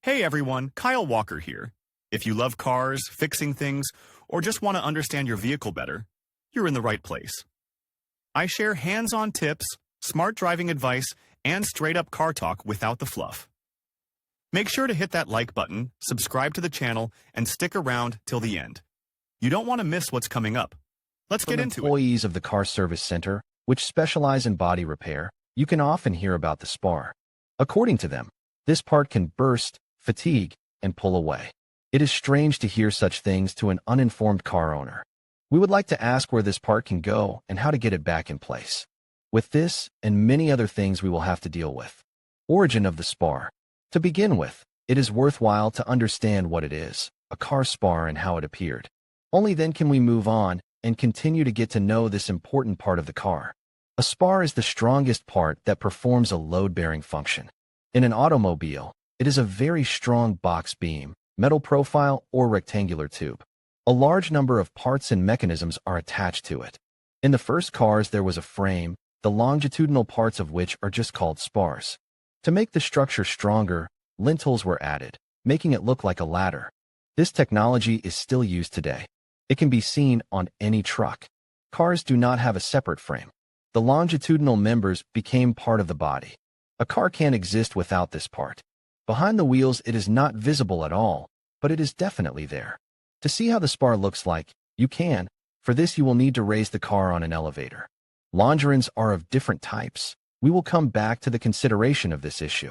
Hey everyone, Kyle Walker here. If you love cars, fixing things, or just want to understand your vehicle better, you're in the right place. I share hands-on tips, smart driving advice, and straight-up car talk without the fluff. Make sure to hit that like button, subscribe to the channel, and stick around till the end. You don't want to miss what's coming up. Let's get into it. Employees of the car service center, which specialize in body repair, you can often hear about the Spar. According to them, this part can burst, fatigue, and pull away. It is strange to hear such things to an uninformed car owner. We would like to ask where this part can go and how to get it back in place. With this and many other things we will have to deal with. Origin of the Spar. To begin with, it is worthwhile to understand what it is, a car spar, and how it appeared. Only then can we move on and continue to get to know this important part of the car. A spar is the strongest part that performs a load-bearing function. In an automobile, it is a very strong box beam, metal profile, or rectangular tube. A large number of parts and mechanisms are attached to it. In the first cars there was a frame, the longitudinal parts of which are just called spars. To make the structure stronger, lintels were added, making it look like a ladder. This technology is still used today. It can be seen on any truck. Cars do not have a separate frame. The longitudinal members became part of the body. A car can't exist without this part. Behind the wheels it is not visible at all, but it is definitely there. To see how the spar looks like, you can. For this you will need to raise the car on an elevator. Longerons are of different types. We will come back to the consideration of this issue.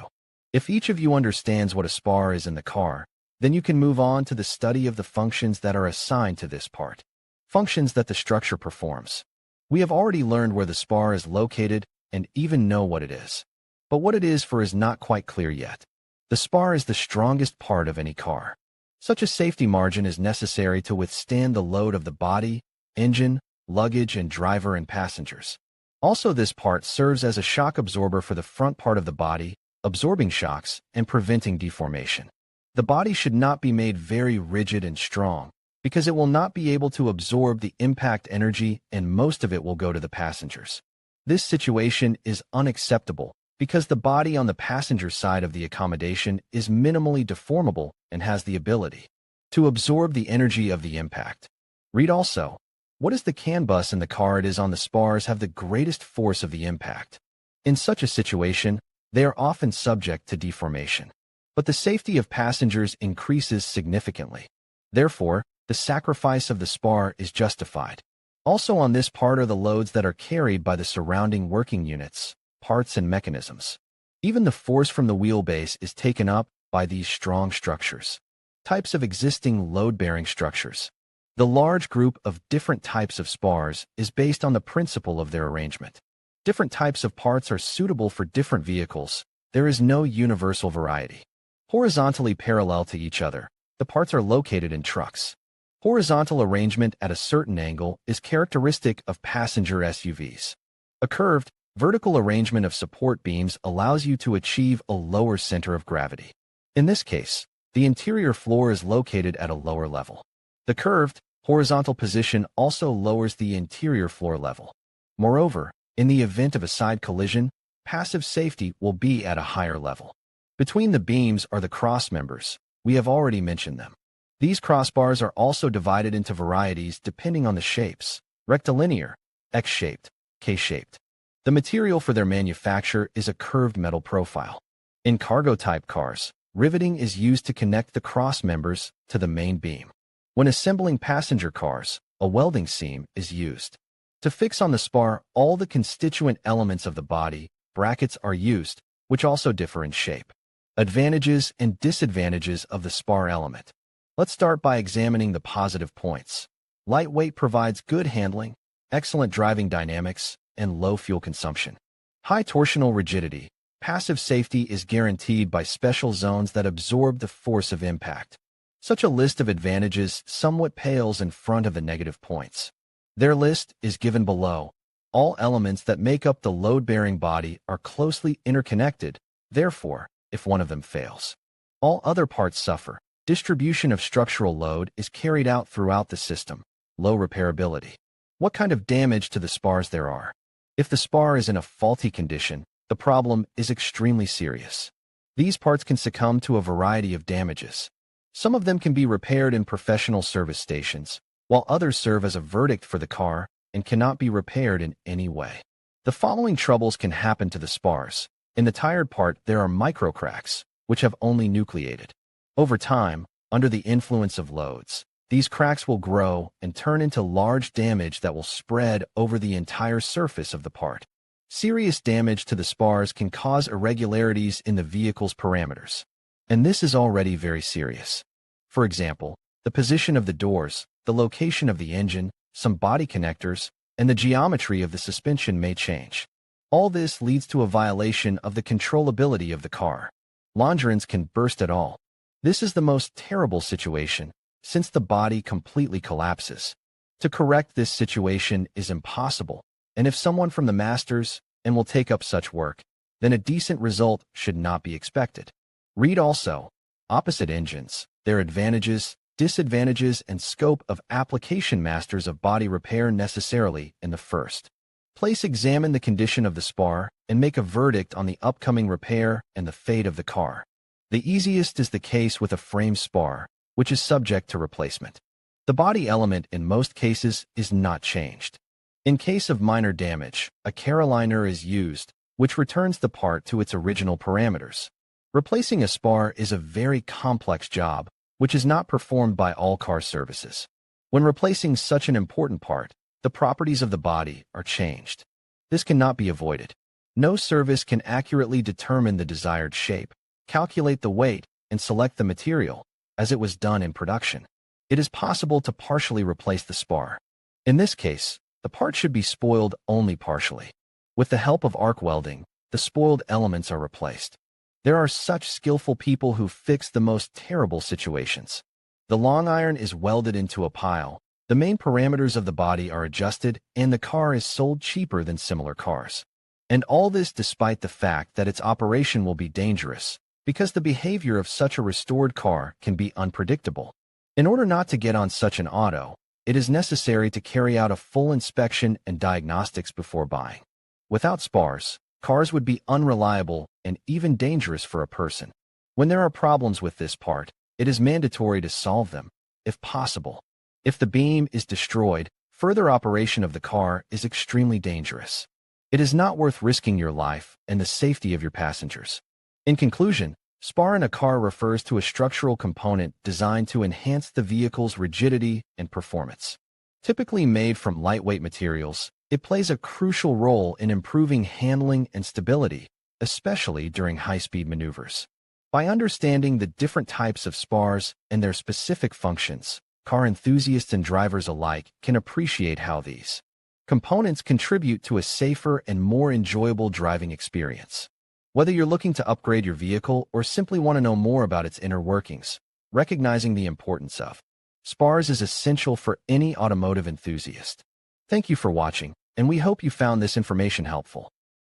If each of you understands what a spar is in the car, then you can move on to the study of the functions that are assigned to this part. Functions that the structure performs. We have already learned where the spar is located and even know what it is. But what it is for is not quite clear yet. The spar is the strongest part of any car. Such a safety margin is necessary to withstand the load of the body, engine, luggage, and driver and passengers. Also, this part serves as a shock absorber for the front part of the body, absorbing shocks and preventing deformation. The body should not be made very rigid and strong, because it will not be able to absorb the impact energy and most of it will go to the passengers. This situation is unacceptable because the body on the passenger side of the accommodation is minimally deformable and has the ability to absorb the energy of the impact. Read also, what is the CAN bus in the car it is on the spars have the greatest force of the impact? In such a situation, they are often subject to deformation. But the safety of passengers increases significantly. Therefore, the sacrifice of the spar is justified. Also on this part are the loads that are carried by the surrounding working units, parts and mechanisms. Even the force from the wheelbase is taken up by these strong structures. Types of existing load-bearing structures. The large group of different types of spars is based on the principle of their arrangement. Different types of parts are suitable for different vehicles. There is no universal variety. Horizontally parallel to each other, the parts are located in trucks. Horizontal arrangement at a certain angle is characteristic of passenger SUVs. A curved, vertical arrangement of support beams allows you to achieve a lower center of gravity. In this case, the interior floor is located at a lower level. The curved, horizontal position also lowers the interior floor level. Moreover, in the event of a side collision, passive safety will be at a higher level. Between the beams are the cross members. We have already mentioned them. These crossbars are also divided into varieties depending on the shapes: rectilinear, X-shaped, K-shaped. The material for their manufacture is a curved metal profile. In cargo-type cars, riveting is used to connect the cross members to the main beam. When assembling passenger cars, a welding seam is used. To fix on the spar all the constituent elements of the body, brackets are used, which also differ in shape. Advantages and disadvantages of the spar element. Let's start by examining the positive points. Lightweight provides good handling, excellent driving dynamics, and low fuel consumption. High torsional rigidity. Passive safety is guaranteed by special zones that absorb the force of impact. Such a list of advantages somewhat pales in front of the negative points. Their list is given below. All elements that make up the load-bearing body are closely interconnected. Therefore, if one of them fails, all other parts suffer. Distribution of structural load is carried out throughout the system. Low repairability. What kind of damage to the spars there are? If the spar is in a faulty condition, the problem is extremely serious. These parts can succumb to a variety of damages. Some of them can be repaired in professional service stations, while others serve as a verdict for the car and cannot be repaired in any way. The following troubles can happen to the spars. In the tired part, there are microcracks, which have only nucleated. Over time, under the influence of loads, these cracks will grow and turn into large damage that will spread over the entire surface of the part. Serious damage to the spars can cause irregularities in the vehicle's parameters, and this is already very serious. For example, the position of the doors, the location of the engine, some body connectors, and the geometry of the suspension may change. All this leads to a violation of the controllability of the car. Longerons can burst at all. This is the most terrible situation, since the body completely collapses. To correct this situation is impossible, and if someone from the masters and will take up such work, then a decent result should not be expected. Read also, opposite engines, their advantages, disadvantages, and scope of application. Masters of body repair necessarily in the first place examine the condition of the spar and make a verdict on the upcoming repair and the fate of the car. The easiest is the case with a frame spar, which is subject to replacement. The body element in most cases is not changed. In case of minor damage, a caroliner is used, which returns the part to its original parameters. Replacing a spar is a very complex job, which is not performed by all car services. When replacing such an important part, the properties of the body are changed. This cannot be avoided. No service can accurately determine the desired shape, calculate the weight, and select the material, as it was done in production. It is possible to partially replace the spar. In this case, the part should be spoiled only partially. With the help of arc welding, the spoiled elements are replaced. There are such skillful people who fix the most terrible situations. The long iron is welded into a pile, the main parameters of the body are adjusted, and the car is sold cheaper than similar cars. And all this despite the fact that its operation will be dangerous, because the behavior of such a restored car can be unpredictable. In order not to get on such an auto, it is necessary to carry out a full inspection and diagnostics before buying. Without spars, cars would be unreliable and even dangerous for a person. When there are problems with this part, it is mandatory to solve them, if possible. If the beam is destroyed, further operation of the car is extremely dangerous. It is not worth risking your life and the safety of your passengers. In conclusion, spar in a car refers to a structural component designed to enhance the vehicle's rigidity and performance. Typically made from lightweight materials, it plays a crucial role in improving handling and stability, especially during high-speed maneuvers. By understanding the different types of spars and their specific functions, car enthusiasts and drivers alike can appreciate how these components contribute to a safer and more enjoyable driving experience. Whether you're looking to upgrade your vehicle or simply want to know more about its inner workings, recognizing the importance of spars is essential for any automotive enthusiast. Thank you for watching, and we hope you found this information helpful.